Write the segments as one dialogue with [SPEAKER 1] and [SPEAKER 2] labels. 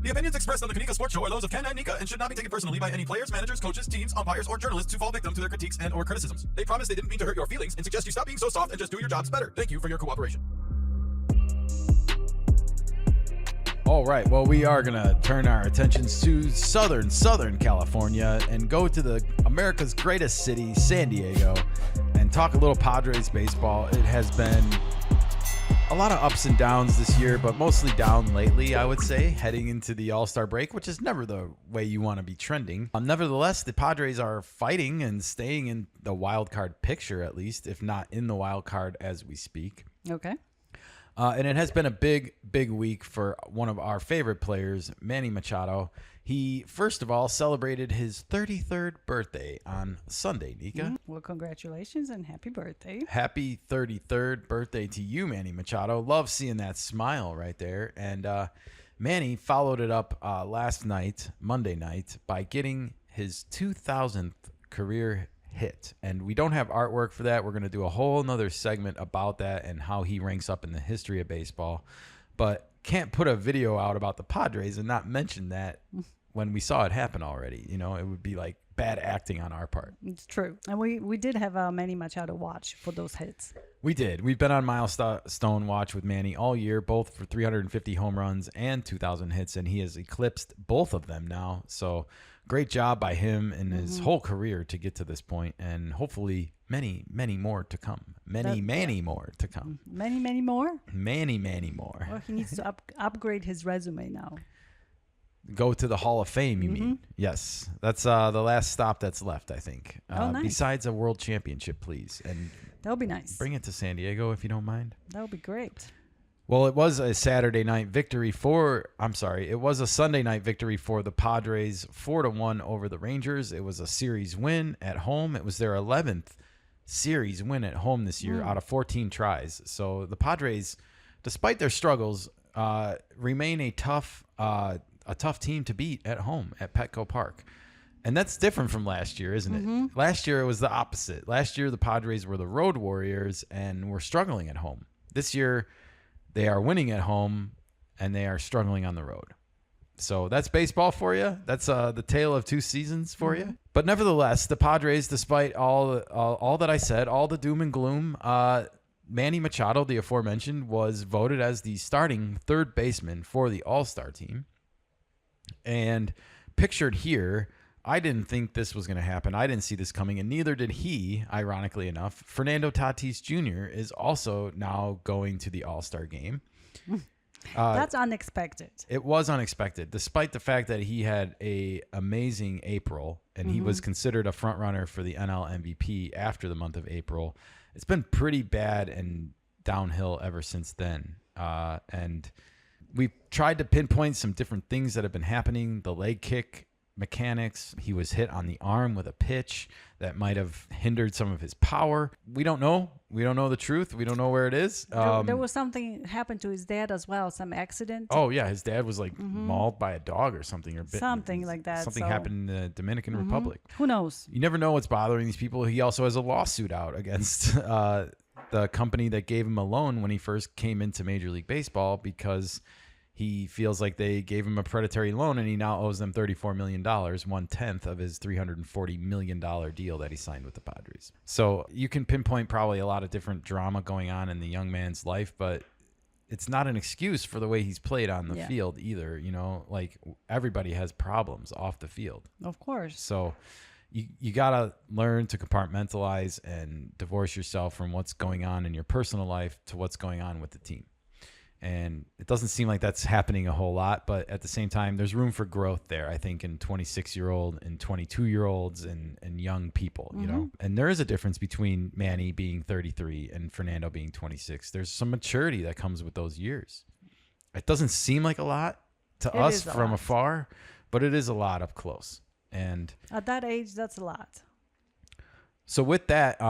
[SPEAKER 1] The opinions expressed on the Kanika Sports Show are those of Ken and Nika and should not be taken personally by any players, managers, coaches, teams, umpires, or journalists who fall victim to their critiques and or criticisms. They promise they didn't mean to hurt your feelings and suggest you stop being so soft and just do your jobs better. Thank you for your cooperation.
[SPEAKER 2] All right, well, we are going to turn our attentions to Southern California and go to the America's greatest city, San Diego, and talk a little Padres baseball. It has been a lot of ups and downs this year, but mostly down lately, I would say, heading into the All-Star break, which is never the way you want to be trending. Nevertheless, the Padres are fighting and staying in the wild card picture, at least, if not in the wild card as we speak.
[SPEAKER 3] Okay.
[SPEAKER 2] And it has been a big week for one of our favorite players, Manny Machado. He, first of all, celebrated his 33rd birthday on Sunday, Nika.
[SPEAKER 3] Well, congratulations and happy birthday.
[SPEAKER 2] Happy 33rd birthday to you, Manny Machado. Love seeing that smile right there. And Manny followed it up last night, Monday night, by getting his 2000th career hit. And we don't have artwork for that. We're going to do a whole nother segment about that and how he ranks up in the history of baseball. But can't put a video out about the Padres and not mention that when we saw it happen already. You know, it would be like bad acting on our part.
[SPEAKER 3] It's true. And we did have Manny Machado watch for those hits.
[SPEAKER 2] We did. We've been on milestone watch with Manny all year, both for 350 home runs and 2,000 hits, and he has eclipsed both of them now. So great job by him in his whole career to get to this point, and hopefully many more to come. Many more to come.
[SPEAKER 3] Many more?
[SPEAKER 2] Many more.
[SPEAKER 3] Well, he needs to upgrade his resume now.
[SPEAKER 2] Go to the Hall of Fame, you mean? Yes. That's the last stop that's left, I think.
[SPEAKER 3] Nice.
[SPEAKER 2] Besides a world championship, please. And
[SPEAKER 3] that would be nice.
[SPEAKER 2] Bring it to San Diego if you don't mind.
[SPEAKER 3] That would be great.
[SPEAKER 2] Well, it was a Sunday night victory for the Padres, 4-1 over the Rangers. It was a series win at home. It was their 11th series win at home this year out of 14 tries. So the Padres, despite their struggles, remain a tough team to beat at home at Petco Park. And that's different from last year, isn't it? Last year, it was the opposite. Last year, the Padres were the road warriors and were struggling at home. This year, they are winning at home and they are struggling on the road. So that's baseball for you. That's the tale of two seasons for you. But nevertheless, the Padres, despite all that I said, all the doom and gloom, Manny Machado, the aforementioned, was voted as the starting third baseman for the All-Star team. And pictured here, I didn't think this was going to happen. I didn't see this coming, and neither did he, ironically enough. Fernando Tatis Jr. is also now going to the All-Star game.
[SPEAKER 3] That's unexpected.
[SPEAKER 2] It was unexpected, despite the fact that he had an amazing April, and he was considered a front-runner for the NL MVP after the month of April. It's been pretty bad and downhill ever since then. And we've tried to pinpoint some different things that have been happening. The leg kick mechanics. He was hit on the arm with a pitch that might have hindered some of his power. We don't know. We don't know the truth. We don't know where it is.
[SPEAKER 3] There was something happened to his dad as well, some accident.
[SPEAKER 2] Oh, yeah. His dad was like mauled by a dog or something. Or bitten.
[SPEAKER 3] Something like that.
[SPEAKER 2] Something happened in the Dominican Republic.
[SPEAKER 3] Who knows?
[SPEAKER 2] You never know what's bothering these people. He also has a lawsuit out against the company that gave him a loan when he first came into Major League Baseball because he feels like they gave him a predatory loan and he now owes them $34 million, 1/10 of his $340 million deal that he signed with the Padres. So you can pinpoint probably a lot of different drama going on in the young man's life, but it's not an excuse for the way he's played on the field either. You know, like everybody has problems off the field.
[SPEAKER 3] Of course.
[SPEAKER 2] So you got to learn to compartmentalize and divorce yourself from what's going on in your personal life to what's going on with the team. And it doesn't seem like that's happening a whole lot, but at the same time, there's room for growth there, I think, in 26-year-old and 22-year-olds and young people, you know? And there is a difference between Manny being 33 and Fernando being 26. There's some maturity that comes with those years. It doesn't seem like a lot to us from afar, but it is a lot up close. And
[SPEAKER 3] at that age, that's a lot.
[SPEAKER 2] So with that,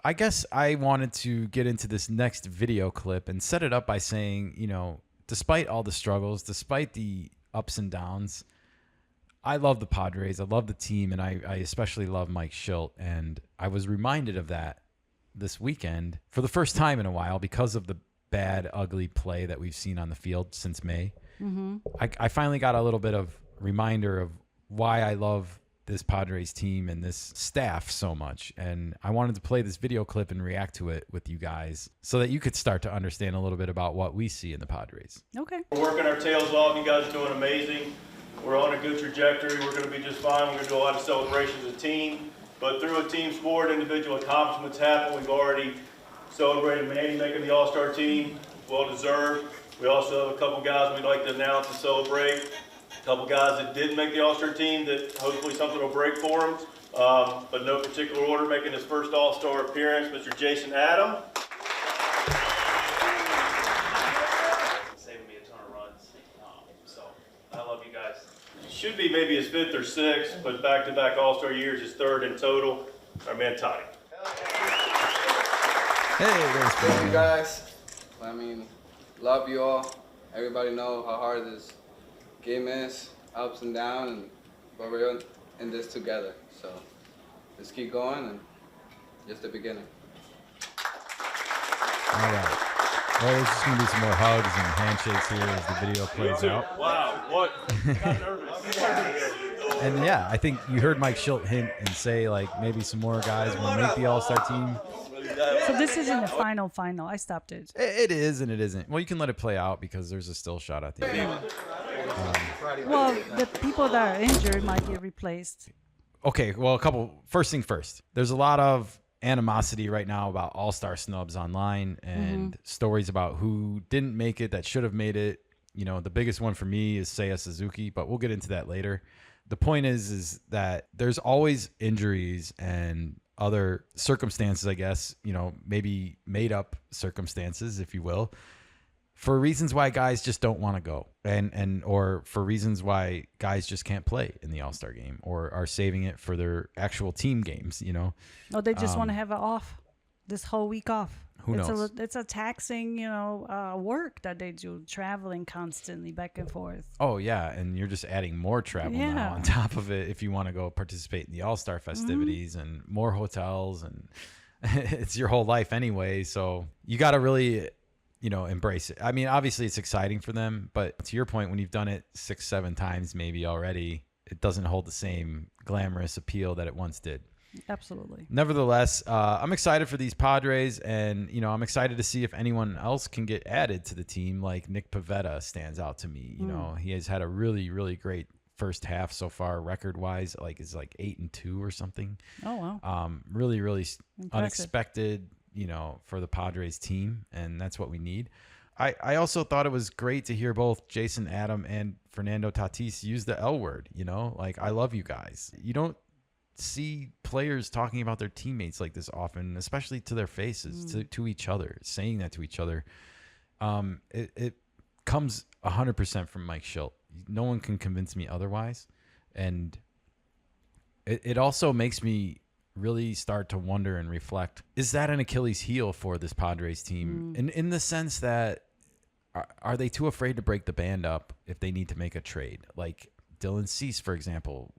[SPEAKER 2] I guess I wanted to get into this next video clip and set it up by saying, you know, despite all the struggles, despite the ups and downs, I love the Padres. I love the team, and I especially love Mike Schilt. And I was reminded of that this weekend for the first time in a while because of the bad, ugly play that we've seen on the field since May. I finally got a little bit of reminder of why I love this Padres team and this staff so much. And I wanted to play this video clip and react to it with you guys so that you could start to understand a little bit about what we see in the Padres.
[SPEAKER 3] Okay.
[SPEAKER 4] We're working our tails off. You guys are doing amazing. We're on a good trajectory. We're going to be just fine. We're going to do a lot of celebrations as a team. But through a team sport, individual accomplishments happen. We've already celebrated Manny making the All-Star team. Well deserved. We also have a couple guys we'd like to announce and celebrate. A couple guys that didn't make the All-Star team that hopefully something will break for them. But no particular order, making his first All-Star appearance, Mr. Jason Adam. Saving me a ton of runs. So I love you guys. Should be maybe his 5th or 6th, but back-to-back All-Star years, his 3rd in total. Our man Toddy.
[SPEAKER 2] Hey, there's
[SPEAKER 5] Thank you guys. I mean, love you all. Everybody know how hard this game is, ups and downs, but we're in this together. So let's keep going, and just the beginning.
[SPEAKER 2] All right. Well, there's just going to be some more hugs and handshakes here as the video plays out.
[SPEAKER 4] Wow, what? I got nervous.
[SPEAKER 2] And yeah, I think you heard Mike Schilt hint and say like maybe some more guys will make the All-Star team.
[SPEAKER 3] So this isn't the final. I stopped it.
[SPEAKER 2] It is and it isn't. Well, you can let it play out because there's a still shot at the end.
[SPEAKER 3] Well, the people that are injured might get replaced.
[SPEAKER 2] Okay, well, first thing first. There's a lot of animosity right now about all-star snubs online and stories about who didn't make it that should have made it. You know, the biggest one for me is Seiya Suzuki, but we'll get into that later. The point is that there's always injuries and other circumstances, I guess, you know, maybe made up circumstances, if you will, for reasons why guys just don't want to go and or for reasons why guys just can't play in the All-Star game or are saving it for their actual team games, you know.
[SPEAKER 3] Or they just want to have it off, this whole week off.
[SPEAKER 2] Who knows?
[SPEAKER 3] It's a taxing, work that they do, traveling constantly back and forth.
[SPEAKER 2] Oh, yeah, and you're just adding more travel now on top of it if you want to go participate in the All-Star festivities and more hotels, and it's your whole life anyway, so you got to really, embrace it. I mean, obviously it's exciting for them, but to your point, when you've done it 6-7 times maybe already, it doesn't hold the same glamorous appeal that it once did.
[SPEAKER 3] Absolutely.
[SPEAKER 2] Nevertheless, I'm excited for these Padres, and I'm excited to see if anyone else can get added to the team. Like Nick Pivetta stands out to me. He has had a really, really great first half so far, record-wise. Is 8-2 or something.
[SPEAKER 3] Oh wow!
[SPEAKER 2] Really, really
[SPEAKER 3] impressive.
[SPEAKER 2] Unexpected. For the Padres team, and that's what we need. I also thought it was great to hear both Jason Adam and Fernando Tatis use the L word. I love you guys. You don't see players talking about their teammates like this often, especially to their faces, to each other, saying that to each other. It comes 100% from Mike Schilt. No one can convince me otherwise. And it also makes me really start to wonder and reflect, is that an Achilles heel for this Padres team? In the sense that, are they too afraid to break the band up if they need to make a trade? Like Dylan Cease, for example,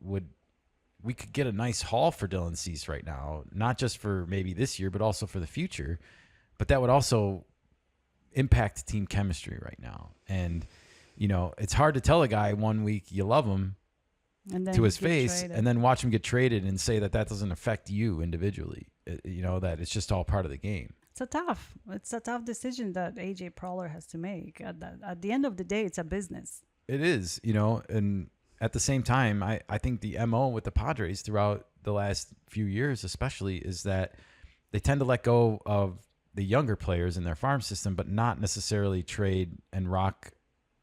[SPEAKER 2] we could get a nice haul for Dylan Cease right now, not just for maybe this year, but also for the future. But that would also impact team chemistry right now. And, it's hard to tell a guy 1 week you love him to his face and then watch him get traded and say that doesn't affect you individually, that it's just all part of the game.
[SPEAKER 3] It's a tough decision that AJ Preller has to make. At the end of the day, it's a business.
[SPEAKER 2] It is, and at the same time, I think the MO with the Padres throughout the last few years especially is that they tend to let go of the younger players in their farm system, but not necessarily trade and rock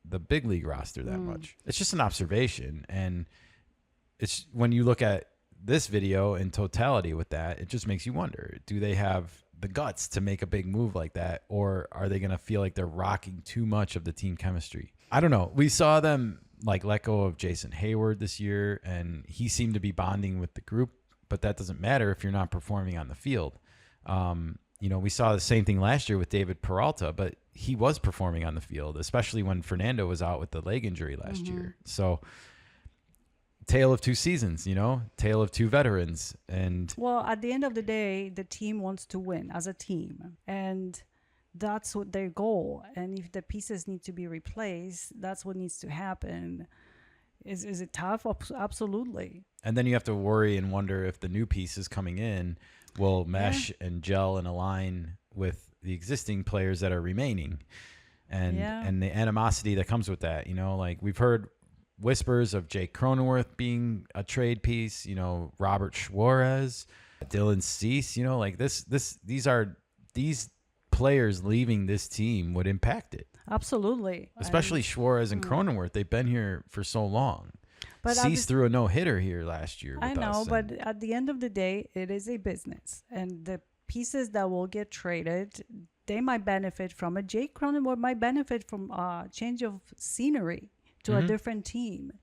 [SPEAKER 2] the big league roster that much. It's just an observation. And it's when you look at this video in totality with that, it just makes you wonder, do they have the guts to make a big move like that? Or are they going to feel like they're rocking too much of the team chemistry? I don't know. We saw them let go of Jason Hayward this year, and he seemed to be bonding with the group, but that doesn't matter if you're not performing on the field. We saw the same thing last year with David Peralta, but he was performing on the field, especially when Fernando was out with the leg injury last year. So tale of two seasons, tale of two veterans. And
[SPEAKER 3] well, at the end of the day, the team wants to win as a team, and that's what their goal. And if the pieces need to be replaced, that's what needs to happen. Is it tough? Absolutely.
[SPEAKER 2] And then you have to worry and wonder if the new pieces coming in will mesh and gel and align with the existing players that are remaining, and the animosity that comes with that. Like we've heard whispers of Jake Cronenworth being a trade piece. Robert Suarez, Dylan Cease. Like these players leaving this team would impact it.
[SPEAKER 3] Absolutely.
[SPEAKER 2] Especially Suarez and Cronenworth. They've been here for so long.
[SPEAKER 3] But
[SPEAKER 2] Cease threw a no-hitter here last year with
[SPEAKER 3] I know,
[SPEAKER 2] us,
[SPEAKER 3] but at the end of the day, it is a business. And the pieces that will get traded, they might benefit from it. Jake Cronenworth might benefit from a change of scenery to a different team.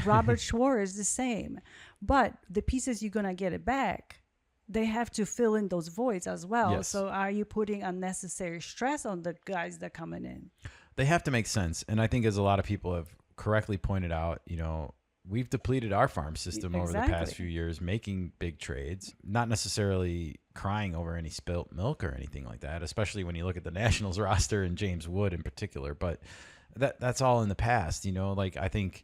[SPEAKER 3] Robert Suarez the same. But the pieces you're going to get it back, they have to fill in those voids as well.
[SPEAKER 2] Yes.
[SPEAKER 3] So are you putting unnecessary stress on the guys that are coming in?
[SPEAKER 2] They have to make sense. And I think, as a lot of people have correctly pointed out, we've depleted our farm system over the past few years, making big trades, not necessarily crying over any spilt milk or anything like that, especially when you look at the Nationals roster and James Wood in particular. But that's all in the past. Like I think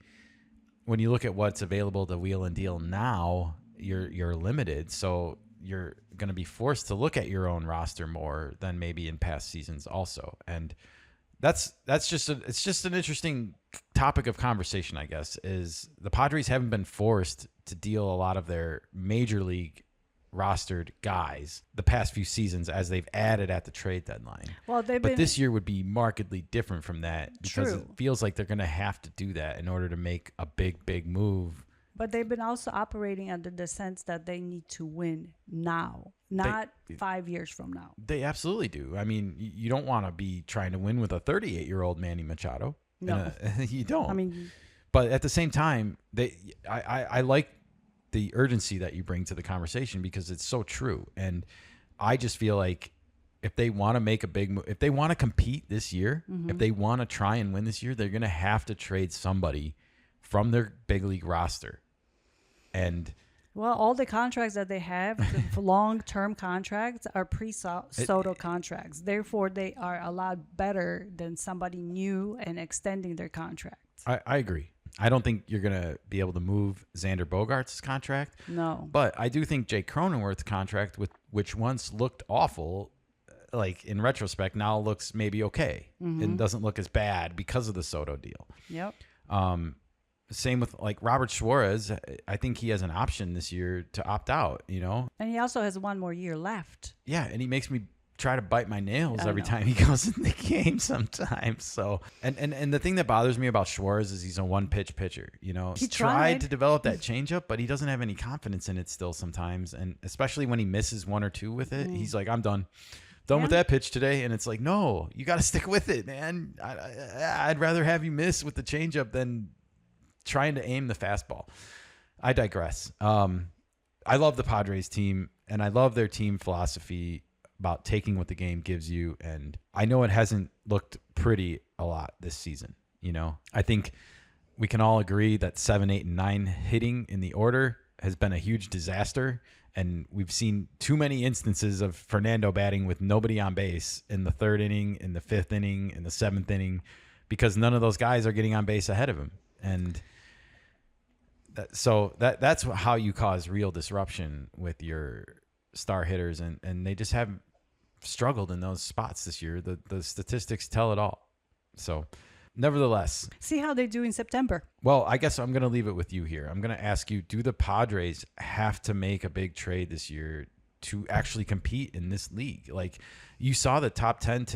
[SPEAKER 2] when you look at what's available to wheel and deal now, you're limited. So you're going to be forced to look at your own roster more than maybe in past seasons also. And it's just an interesting topic of conversation, I guess, is the Padres haven't been forced to deal a lot of their major league rostered guys the past few seasons as they've added at the trade deadline.
[SPEAKER 3] Well,
[SPEAKER 2] but this year would be markedly different from that because
[SPEAKER 3] True.
[SPEAKER 2] it feels like they're going to have to do that in order to make a big move.
[SPEAKER 3] But they've been also operating under the sense that they need to win now, not 5 years from now.
[SPEAKER 2] They absolutely do. I mean, you don't want to be trying to win with a 38-year-old Manny Machado.
[SPEAKER 3] No.
[SPEAKER 2] You don't.
[SPEAKER 3] I mean,
[SPEAKER 2] but at the same time, I like the urgency that you bring to the conversation because it's so true. And I just feel like if they want to make a big move, if they want to compete this year, if they want to try and win this year, they're going to have to trade somebody from their big league roster. And
[SPEAKER 3] well, all the contracts that they have, the long-term contracts, are pre-Soto contracts. Therefore, they are a lot better than somebody new and extending their contracts.
[SPEAKER 2] I agree. I don't think you're going to be able to move Xander Bogaerts' contract.
[SPEAKER 3] No.
[SPEAKER 2] But I do think Jake Cronenworth's contract, which once looked awful, like in retrospect, now looks maybe okay and doesn't look as bad because of the Soto deal.
[SPEAKER 3] Yep.
[SPEAKER 2] Same with like Robert Suarez. I think he has an option this year to opt out,
[SPEAKER 3] And he also has 1 more year left.
[SPEAKER 2] Yeah, and he makes me try to bite my nails every
[SPEAKER 3] know.
[SPEAKER 2] time he goes in the game sometimes. So, and the thing that bothers me about Suarez is he's a one-pitch pitcher,
[SPEAKER 3] He
[SPEAKER 2] tried to develop that changeup, but he doesn't have any confidence in it still sometimes. And especially when he misses 1 or 2 with it, he's like, I'm done with that pitch today. And it's like, no, you got to stick with it, man. I'd rather have you miss with the changeup than trying to aim the fastball. I digress. I love the Padres team, and I love their team philosophy about taking what the game gives you. And I know it hasn't looked pretty a lot this season. I think we can all agree that 7, 8, and 9 hitting in the order has been a huge disaster. And we've seen too many instances of Fernando batting with nobody on base in the 3rd inning, in the 5th inning, in the 7th inning, because none of those guys are getting on base ahead of him. And that's how you cause real disruption with your star hitters, and they just have struggled in those spots this year. The statistics tell it all. So, nevertheless,
[SPEAKER 3] See how they do in September.
[SPEAKER 2] well, I guess I'm going to leave it with you here. I'm going to ask you, do the Padres have to make a big trade this year to actually compete in this league? Like, you saw the top 10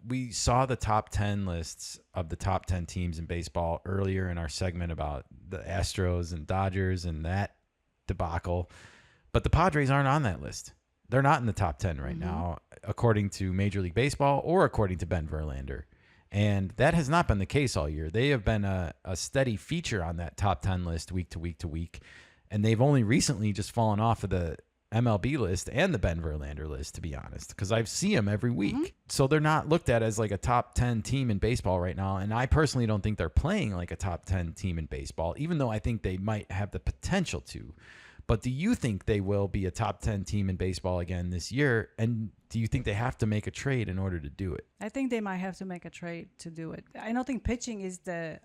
[SPEAKER 2] we saw the top 10 lists of the top 10 teams in baseball earlier in our segment about the Astros and Dodgers and that debacle. But the Padres aren't on that list. They're not in the top 10 right now, according to Major League Baseball or according to Ben Verlander. And that has not been the case all year. They have been a steady feature on that top 10 list week to week to week. And they've only recently just fallen off of the MLB list and the Ben Verlander list, to be honest, because I see them every week. So they're not looked at as like a top 10 team in baseball right now. And I personally don't think they're playing like a top 10 team in baseball, even though I think they might have the potential to. But do you think they will be a top 10 team in baseball again this year? And do you think they have to make a trade in order to do it?
[SPEAKER 3] I think they might have to make a trade to do it. I don't think pitching is the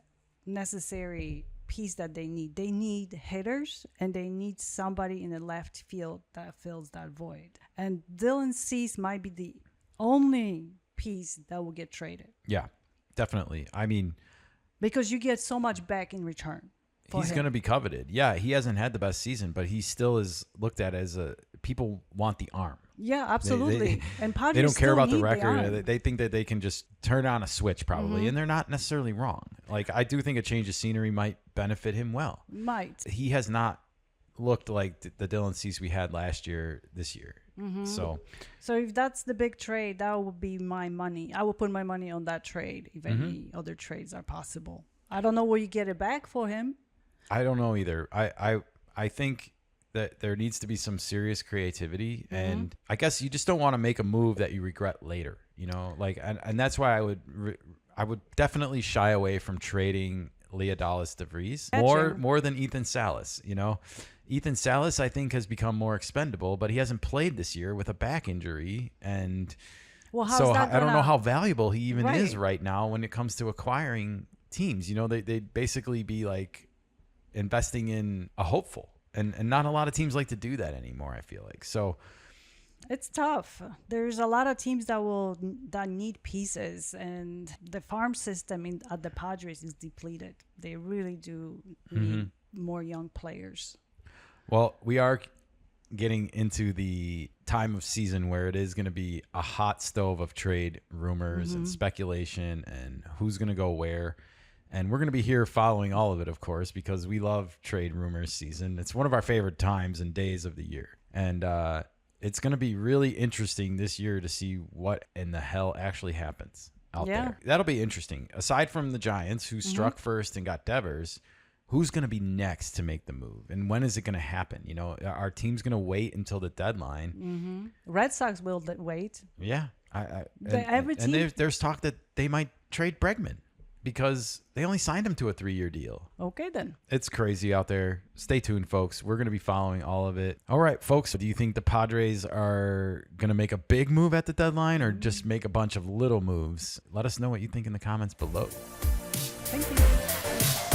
[SPEAKER 3] necessary piece that they need. They need hitters, and they need somebody in the left field that fills that void. And Dylan Cease might be the only piece that will get traded.
[SPEAKER 2] Yeah, definitely. I mean,
[SPEAKER 3] because you get so much back in return.
[SPEAKER 2] He's going to be coveted. Yeah, he hasn't had the best season, but he still is looked at as people want the arm.
[SPEAKER 3] Yeah, absolutely. And Padres
[SPEAKER 2] they don't care about the
[SPEAKER 3] still need
[SPEAKER 2] record. They think that they can just turn on a switch probably, and they're not necessarily wrong. Like, I do think a change of scenery might benefit him well.
[SPEAKER 3] Might.
[SPEAKER 2] He has not looked like the Dylan Cease we had last year this year. So
[SPEAKER 3] if that's the big trade, that would be my money. I will put my money on that trade if any other trades are possible. I don't know where you get it back for him.
[SPEAKER 2] I don't know either. I think that there needs to be some serious creativity, and I guess you just don't want to make a move that you regret later, you know, like, and that's why I would definitely shy away from trading Leodalis DeVries more than Ethan Salas. You know, Ethan Salas, I think, has become more expendable, but he hasn't played this year with a back injury, and so I don't know how valuable he even is right now when it comes to acquiring teams. You know, they'd basically be like investing in a hopeful, and not a lot of teams like to do that anymore, I feel like. So
[SPEAKER 3] it's tough. There's a lot of teams that need pieces, and the farm system at the Padres is depleted. They really do need more young players.
[SPEAKER 2] Well, we are getting into the time of season where it is going to be a hot stove of trade rumors and speculation and who's going to go where. And we're going to be here following all of it, of course, because we love trade rumors season. It's one of our favorite times and days of the year. And it's going to be really interesting this year to see what in the hell actually happens out there. That'll be interesting. Aside from the Giants, who struck first and got Devers, who's going to be next to make the move? And when is it going to happen? You know, our team's going to wait until the deadline.
[SPEAKER 3] Red Sox will wait.
[SPEAKER 2] Yeah.
[SPEAKER 3] Every team.
[SPEAKER 2] And there's talk that they might trade Bregman, because they only signed him to a 3-year deal.
[SPEAKER 3] Okay, then.
[SPEAKER 2] It's crazy out there. Stay tuned, folks. We're going to be following all of it. All right, folks. Do you think the Padres are going to make a big move at the deadline or just make a bunch of little moves? Let us know what you think in the comments below.
[SPEAKER 3] Thank you.